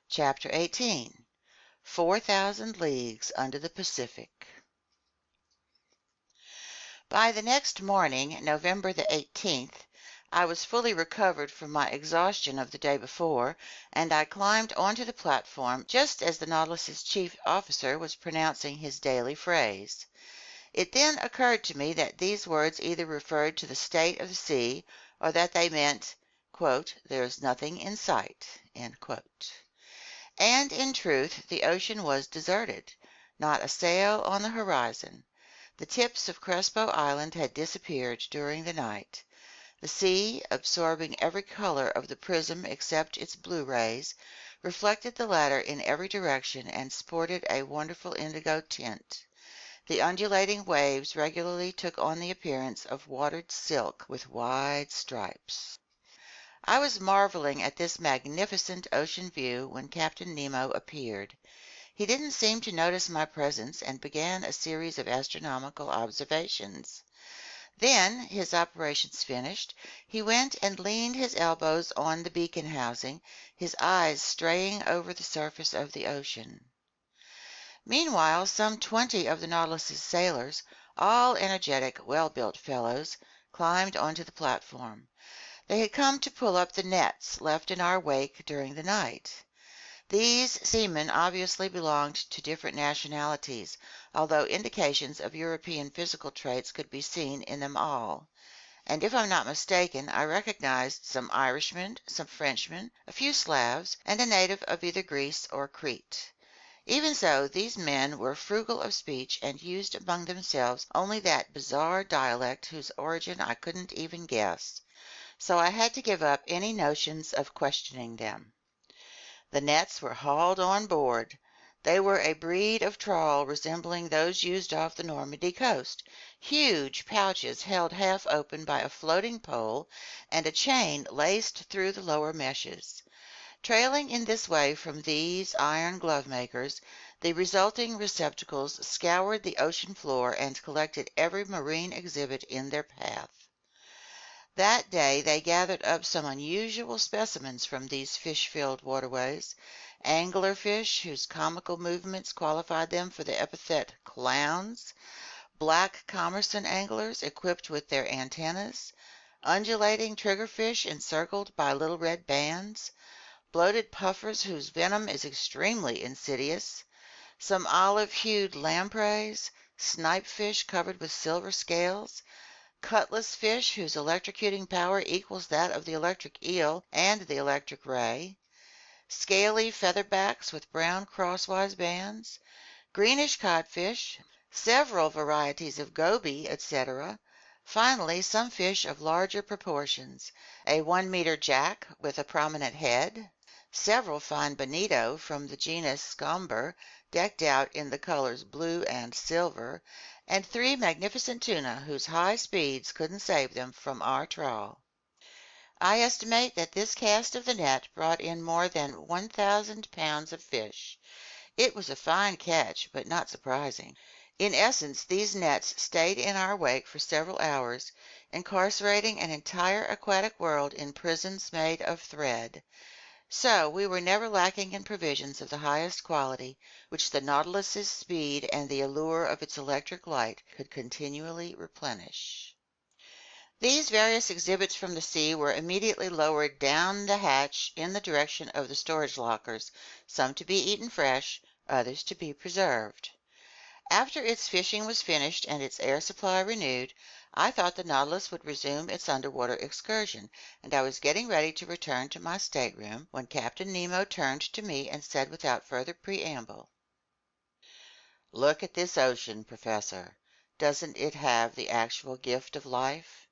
Chapter 18. 4,000 Leagues Under the Pacific. By the next morning, November the 18th, I was fully recovered from my exhaustion of the day before, and I climbed onto the platform just as the Nautilus's chief officer was pronouncing his daily phrase. It then occurred to me that these words either referred to the state of the sea or that they meant, quote, "There is nothing in sight," end quote. And in truth, the ocean was deserted. Not a sail on the horizon. The tips of Crespo Island had disappeared during the night. The sea, absorbing every color of the prism except its blue rays, reflected the latter in every direction and sported a wonderful indigo tint. The undulating waves regularly took on the appearance of watered silk with wide stripes. I was marveling at this magnificent ocean view when Captain Nemo appeared. He didn't seem to notice my presence and began a series of astronomical observations. Then, his operations finished, he went and leaned his elbows on the beacon housing, his eyes straying over the surface of the ocean. Meanwhile, some 20 of the Nautilus's sailors, all energetic, well-built fellows, climbed onto the platform. They had come to pull up the nets left in our wake during the night. These seamen obviously belonged to different nationalities, although indications of European physical traits could be seen in them all. And if I'm not mistaken, I recognized some Irishmen, some Frenchmen, a few Slavs, and a native of either Greece or Crete. Even so, these men were frugal of speech and used among themselves only that bizarre dialect whose origin I couldn't even guess. So I had to give up any notions of questioning them. The nets were hauled on board. They were a breed of trawl resembling those used off the Normandy coast, huge pouches held half open by a floating pole and a chain laced through the lower meshes. Trailing in this way from these iron glove makers, the resulting receptacles scoured the ocean floor and collected every marine exhibit in their path. That day they gathered up some unusual specimens from these fish-filled waterways: anglerfish whose comical movements qualified them for the epithet clowns, black commerson anglers equipped with their antennas, undulating triggerfish encircled by little red bands, bloated puffers whose venom is extremely insidious, some olive-hued lampreys, snipefish covered with silver scales, cutlass fish whose electrocuting power equals that of the electric eel and the electric ray, scaly featherbacks with brown crosswise bands, greenish codfish, several varieties of goby, etc. Finally, some fish of larger proportions, a 1-meter jack with a prominent head, several fine bonito from the genus Scomber, decked out in the colors blue and silver, and 3 magnificent tuna whose high speeds couldn't save them from our trawl. I estimate that this cast of the net brought in more than 1,000 pounds of fish. It was a fine catch, but not surprising. In essence, these nets stayed in our wake for several hours, incarcerating an entire aquatic world in prisons made of thread. So we were never lacking in provisions of the highest quality, which the Nautilus's speed and the allure of its electric light could continually replenish. These various exhibits from the sea were immediately lowered down the hatch in the direction of the storage lockers, some to be eaten fresh, others to be preserved. After its fishing was finished and its air supply renewed, I thought the Nautilus would resume its underwater excursion, and I was getting ready to return to my stateroom when Captain Nemo turned to me and said without further preamble, "Look at this ocean, Professor. Doesn't it have the actual gift of life?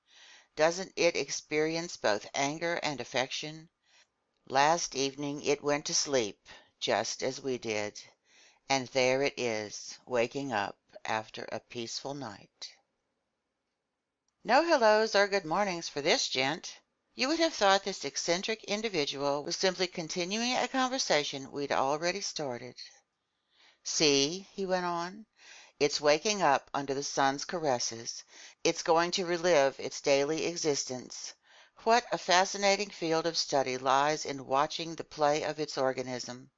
Doesn't it experience both anger and affection? Last evening it went to sleep, just as we did. And there it is, waking up after a peaceful night." No hellos or good mornings for this gent. You would have thought this eccentric individual was simply continuing a conversation we'd already started. "See," he went on, "it's waking up under the sun's caresses. It's going to relive its daily existence. What a fascinating field of study lies in watching the play of its organism.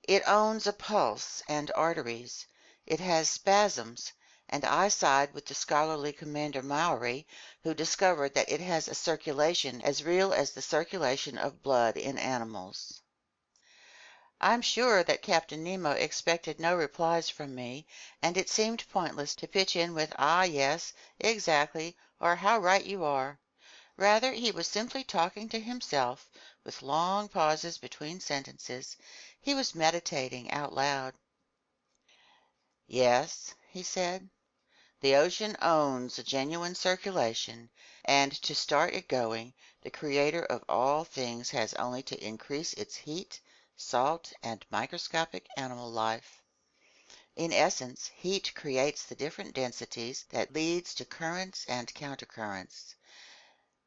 It owns a pulse and arteries. It has spasms, and I side with the scholarly Commander Maury, who discovered that it has a circulation as real as the circulation of blood in animals. I'm sure that Captain Nemo expected no replies from me, and it seemed pointless to pitch in with "Ah, yes, exactly," or "How right you are." Rather, he was simply talking to himself, with long pauses between sentences. He was meditating out loud. "Yes," he said, "the ocean owns a genuine circulation, and to start it going, the Creator of all things has only to increase its heat, salt, and microscopic animal life. In essence, heat creates the different densities that leads to currents and countercurrents.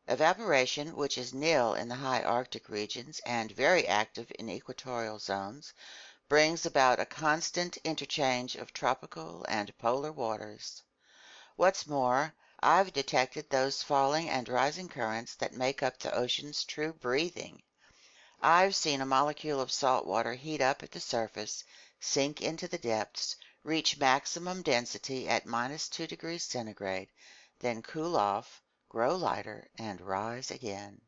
Evaporation, which is nil in the high Arctic regions and very active in equatorial zones, brings about a constant interchange of tropical and polar waters. What's more, I've detected those falling and rising currents that make up the ocean's true breathing. I've seen a molecule of salt water heat up at the surface, sink into the depths, reach maximum density at -2 degrees centigrade, then cool off, grow lighter, and rise again.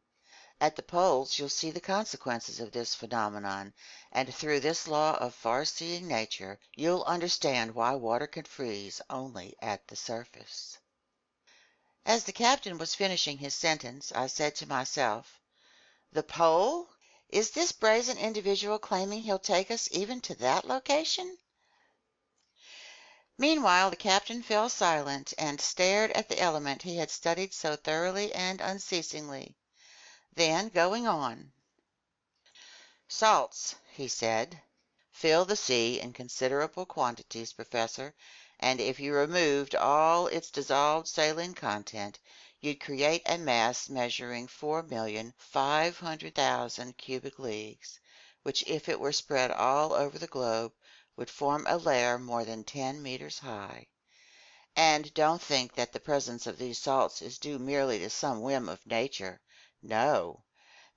At the poles you'll see the consequences of this phenomenon, and through this law of far-seeing nature you'll understand why water can freeze only at the surface. As the captain was finishing his sentence, I said to myself, "The pole? Is this brazen individual claiming he'll take us even to that location?" Meanwhile the captain fell silent and stared at the element he had studied so thoroughly and unceasingly. Then, going on, "Salts," he said, "fill the sea in considerable quantities, Professor, and if you removed all its dissolved saline content, you'd create a mass measuring 4,500,000 cubic leagues, which, if it were spread all over the globe, would form a layer more than 10 meters high. And don't think that the presence of these salts is due merely to some whim of nature. No.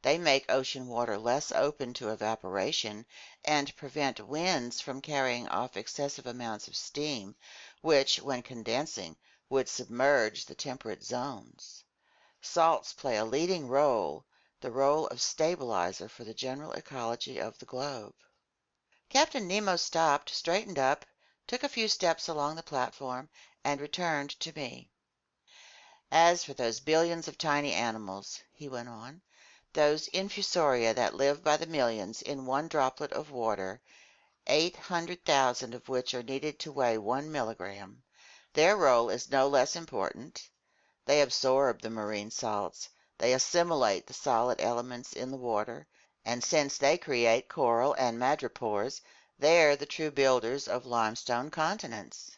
They make ocean water less open to evaporation and prevent winds from carrying off excessive amounts of steam, which, when condensing, would submerge the temperate zones. Salts play a leading role, the role of stabilizer for the general ecology of the globe." Captain Nemo stopped, straightened up, took a few steps along the platform, and returned to me. "As for those billions of tiny animals," he went on, "those infusoria that live by the millions in one droplet of water, 800,000 of which are needed to weigh 1 milligram, their role is no less important. They absorb the marine salts, they assimilate the solid elements in the water, and since they create coral and madrepores, they're the true builders of limestone continents.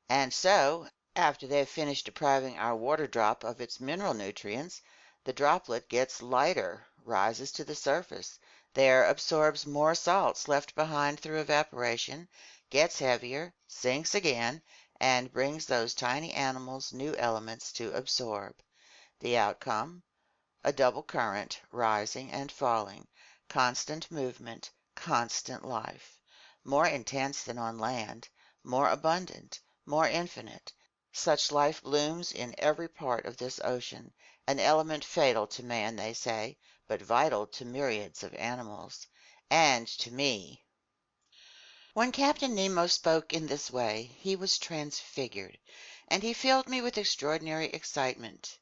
And so, after they've finished depriving our water drop of its mineral nutrients, the droplet gets lighter, rises to the surface, there absorbs more salts left behind through evaporation, gets heavier, sinks again, and brings those tiny animals new elements to absorb. The outcome? A double current, rising and falling, constant movement, constant life, more intense than on land, more abundant, more infinite. Such life blooms in every part of this ocean, an element fatal to man, they say, but vital to myriads of animals, and to me." When Captain Nemo spoke in this way, he was transfigured, and he filled me with extraordinary excitement.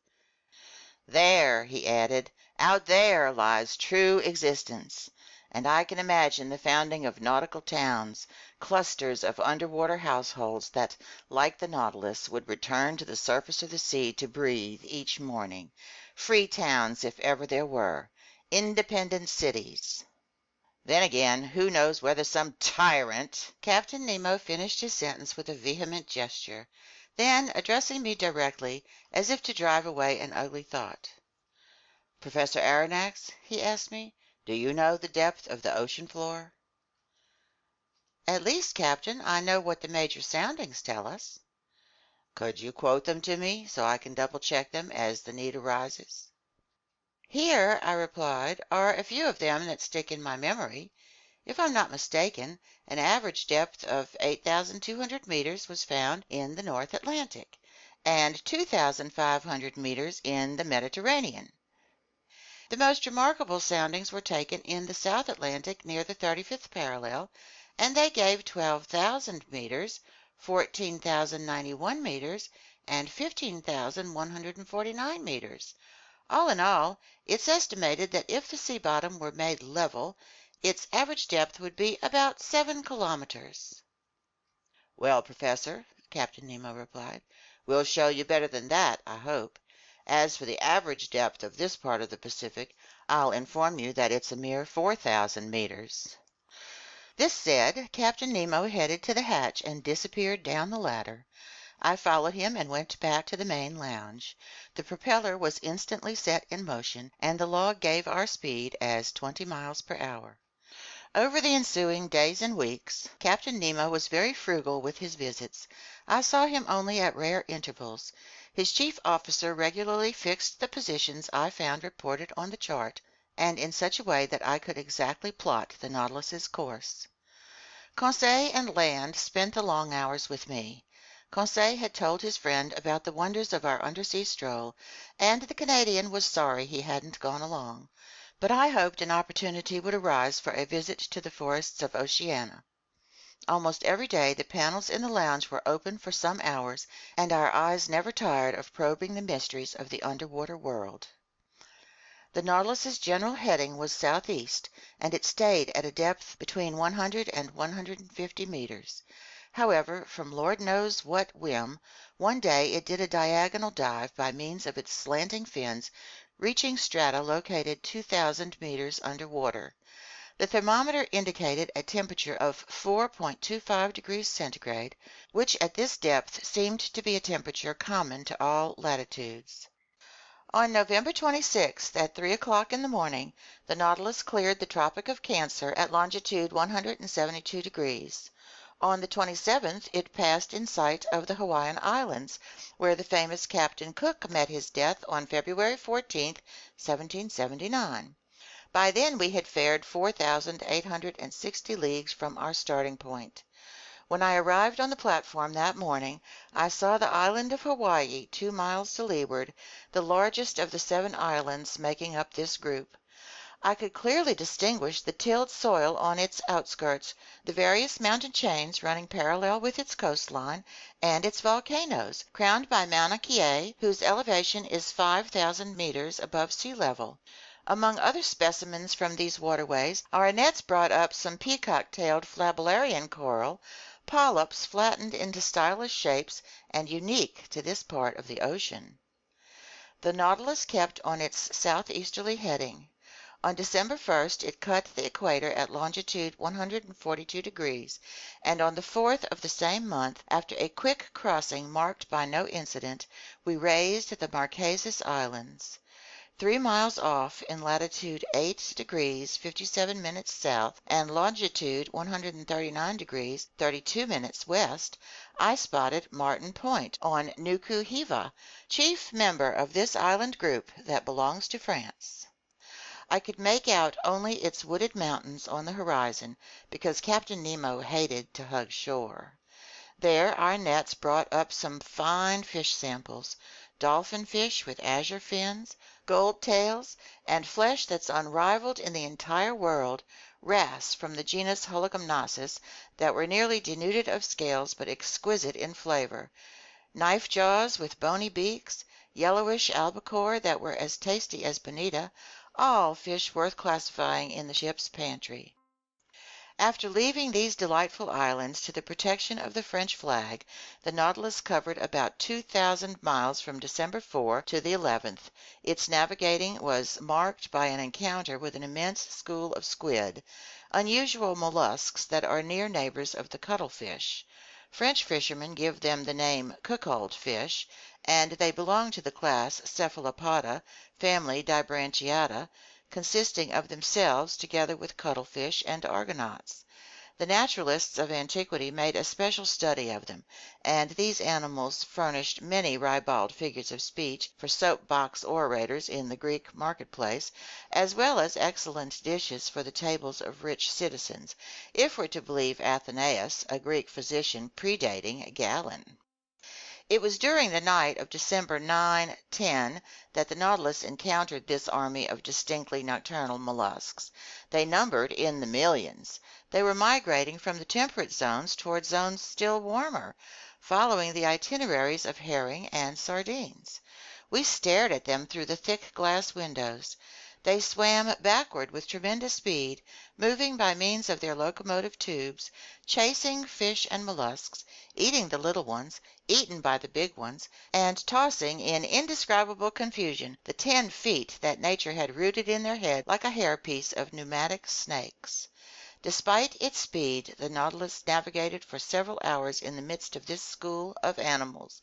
"There," he added, "out there lies true existence, and I can imagine the founding of nautical towns, clusters of underwater households that, like the Nautilus, would return to the surface of the sea to breathe each morning. Free towns, if ever there were. Independent cities. Then again, who knows whether some tyrant—" Captain Nemo finished his sentence with a vehement gesture. Then, addressing me directly, as if to drive away an ugly thought, "Professor Aronnax," he asked me, "do you know the depth of the ocean floor?" "At least, Captain, I know what the major soundings tell us." "Could you quote them to me, so I can double-check them as the need arises?" "Here," I replied, "are a few of them that stick in my memory. If I'm not mistaken, an average depth of 8,200 meters was found in the North Atlantic and 2,500 meters in the Mediterranean. The most remarkable soundings were taken in the South Atlantic near the 35th parallel, and they gave 12,000 meters, 14,091 meters, and 15,149 meters. All in all, it's estimated that if the sea bottom were made level, its average depth would be about 7 kilometers. "Well, Professor," Captain Nemo replied, "we'll show you better than that, I hope. As for the average depth of this part of the Pacific, I'll inform you that it's a mere 4,000 meters." This said, Captain Nemo headed to the hatch and disappeared down the ladder. I followed him and went back to the main lounge. The propeller was instantly set in motion, and the log gave our speed as 20 miles per hour. Over the ensuing days and weeks, Captain Nemo was very frugal with his visits. I saw him only at rare intervals. His chief officer regularly fixed the positions I found reported on the chart, and in such a way that I could exactly plot the Nautilus's course. Conseil and Land spent the long hours with me. Conseil had told his friend about the wonders of our undersea stroll, and the Canadian was sorry he hadn't gone along. But I hoped an opportunity would arise for a visit to the forests of Oceania. Almost every day the panels in the lounge were open for some hours, and our eyes never tired of probing the mysteries of the underwater world. The Nautilus's general heading was southeast, and it stayed at a depth between 100 and 150 meters. However, from Lord knows what whim, one day it did a diagonal dive by means of its slanting fins, reaching strata located 2,000 meters underwater. The thermometer indicated a temperature of 4.25 degrees centigrade, which at this depth seemed to be a temperature common to all latitudes. On November 26th, at 3 o'clock in the morning, the Nautilus cleared the Tropic of Cancer at longitude 172 degrees. On the 27th, it passed in sight of the Hawaiian Islands, where the famous Captain Cook met his death on February 14, 1779. By then we had fared 4,860 leagues from our starting point. When I arrived on the platform that morning, I saw the island of Hawaii 2 miles to leeward, the largest of the 7 islands making up this group. I could clearly distinguish the tilled soil on its outskirts, the various mountain chains running parallel with its coastline, and its volcanoes, crowned by Mauna Kea, whose elevation is 5,000 meters above sea level. Among other specimens from these waterways, our nets brought up some peacock-tailed flabellarian coral, polyps flattened into stylish shapes and unique to this part of the ocean. The Nautilus kept on its southeasterly heading. On December 1st it cut the equator at longitude 142 degrees, and on the 4th of the same month, after a quick crossing marked by no incident, we raised the Marquesas Islands. 3 miles off, in latitude 8 degrees 57 minutes south and longitude 139 degrees 32 minutes west, I spotted Martin Point on Nuku Hiva, chief member of this island group that belongs to France. I could make out only its wooded mountains on the horizon, because Captain Nemo hated to hug shore. There our nets brought up some fine fish samples, dolphin fish with azure fins, gold tails, and flesh that's unrivaled in the entire world, wrasse from the genus Hologymnosus that were nearly denuded of scales but exquisite in flavor, knife jaws with bony beaks, yellowish albacore that were as tasty as bonita, all fish worth classifying in the ship's pantry. After leaving these delightful islands to the protection of the French flag, the Nautilus covered about 2,000 miles from December 4 to the 11th. Its navigating was marked by an encounter with an immense school of squid, unusual mollusks that are near neighbors of the cuttlefish. French fishermen give them the name cuckold fish, and they belong to the class Cephalopoda, family Dibranchiata, consisting of themselves together with cuttlefish and argonauts. The naturalists of antiquity made a special study of them, and these animals furnished many ribald figures of speech for soap-box orators in the Greek marketplace, as well as excellent dishes for the tables of rich citizens, if we're to believe Athenaeus, a Greek physician predating Galen. It was during the night of December 9–10 that the Nautilus encountered this army of distinctly nocturnal mollusks. They numbered in the millions. They were migrating from the temperate zones toward zones still warmer, following the itineraries of herring and sardines. We stared at them through the thick glass windows. They swam backward with tremendous speed, moving by means of their locomotive tubes, chasing fish and mollusks, eating the little ones, eaten by the big ones, and tossing in indescribable confusion the 10 feet that nature had rooted in their head like a hairpiece of pneumatic snakes. Despite its speed, the Nautilus navigated for several hours in the midst of this school of animals,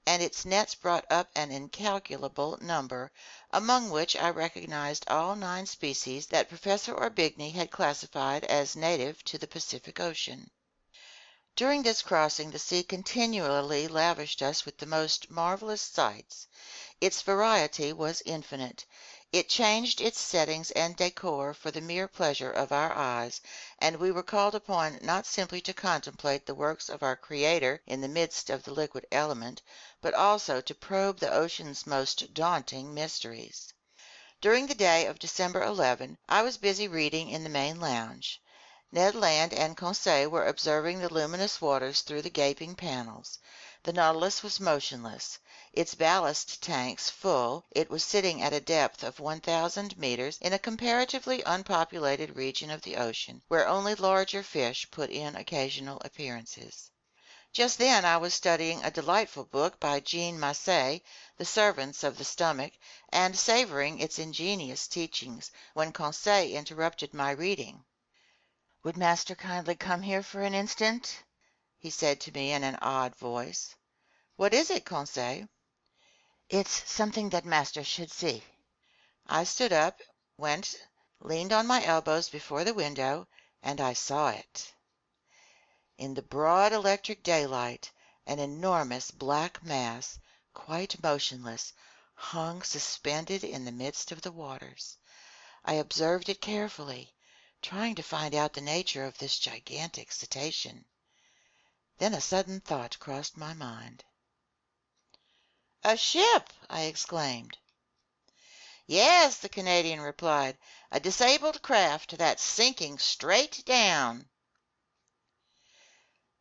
and its nets brought up an incalculable number, among which I recognized all 9 species that Professor Orbigny had classified as native to the Pacific Ocean. During this crossing the sea continually lavished us with the most marvelous sights. Its variety was infinite. It changed its settings and decor for the mere pleasure of our eyes, and we were called upon not simply to contemplate the works of our Creator in the midst of the liquid element, but also to probe the ocean's most daunting mysteries. During the day of December 11, I was busy reading in the main lounge. Ned Land and Conseil were observing the luminous waters through the gaping panels. The Nautilus was motionless. Its ballast tanks full, it was sitting at a depth of 1,000 meters in a comparatively unpopulated region of the ocean, where only larger fish put in occasional appearances. Just then I was studying a delightful book by Jean Massé, The Servants of the Stomach, and savoring its ingenious teachings, when Conseil interrupted my reading. "Would master kindly come here for an instant?" he said to me in an odd voice. "What is it, Conseil?" "It's something that master should see." I stood up, went, leaned on my elbows before the window, and I saw it. In the broad electric daylight, an enormous black mass, quite motionless, hung suspended in the midst of the waters. I observed it carefully, trying to find out the nature of this gigantic cetacean. Then a sudden thought crossed my mind. "A ship!" I exclaimed. "Yes," the Canadian replied, "a disabled craft that's sinking straight down."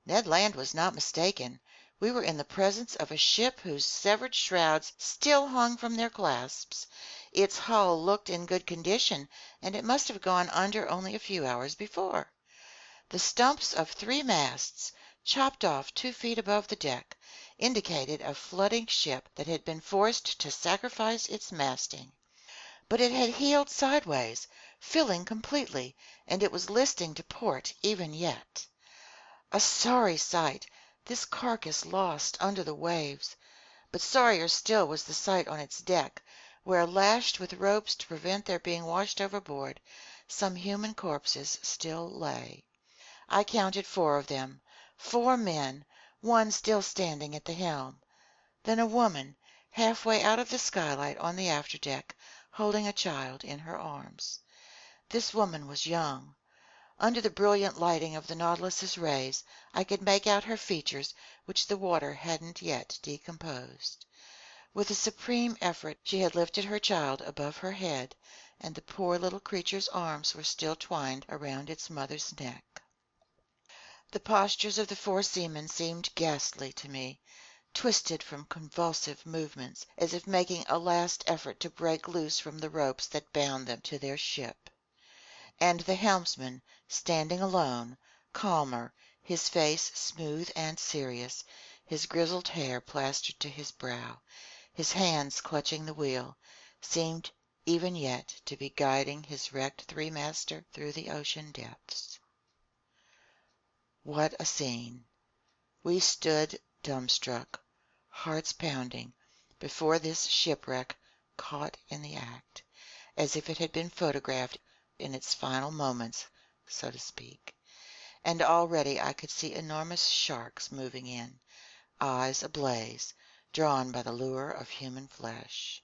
Ned Land was not mistaken. We were in the presence of a ship whose severed shrouds still hung from their clasps. Its hull looked in good condition, and it must have gone under only a few hours before. The stumps of 3 masts, chopped off 2 feet above the deck, indicated a flooding ship that had been forced to sacrifice its masting. But it had heeled sideways, filling completely, and it was listing to port even yet. A sorry sight, this carcass lost under the waves, but sorrier still was the sight on its deck, where, lashed with ropes to prevent their being washed overboard, some human corpses still lay. I counted 4 of them, 4 men, one still standing at the helm. Then a woman, halfway out of the skylight on the afterdeck, holding a child in her arms. This woman was young. Under the brilliant lighting of the Nautilus's rays, I could make out her features, which the water hadn't yet decomposed. With a supreme effort she had lifted her child above her head, and the poor little creature's arms were still twined around its mother's neck. The postures of the 4 seamen seemed ghastly to me, twisted from convulsive movements, as if making a last effort to break loose from the ropes that bound them to their ship. And the helmsman, standing alone, calmer, his face smooth and serious, his grizzled hair plastered to his brow, his hands clutching the wheel, seemed even yet to be guiding his wrecked 3-master through the ocean depths. What a scene! We stood dumbstruck, hearts pounding, before this shipwreck caught in the act, as if it had been photographed in its final moments, so to speak, and already I could see enormous sharks moving in, eyes ablaze, drawn by the lure of human flesh.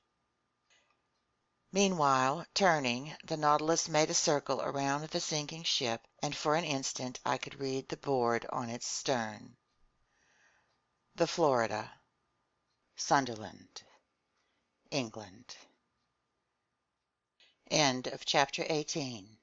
Meanwhile, turning, the Nautilus made a circle around the sinking ship, and for an instant I could read the board on its stern. The Florida, Sunderland, England. End of chapter 18.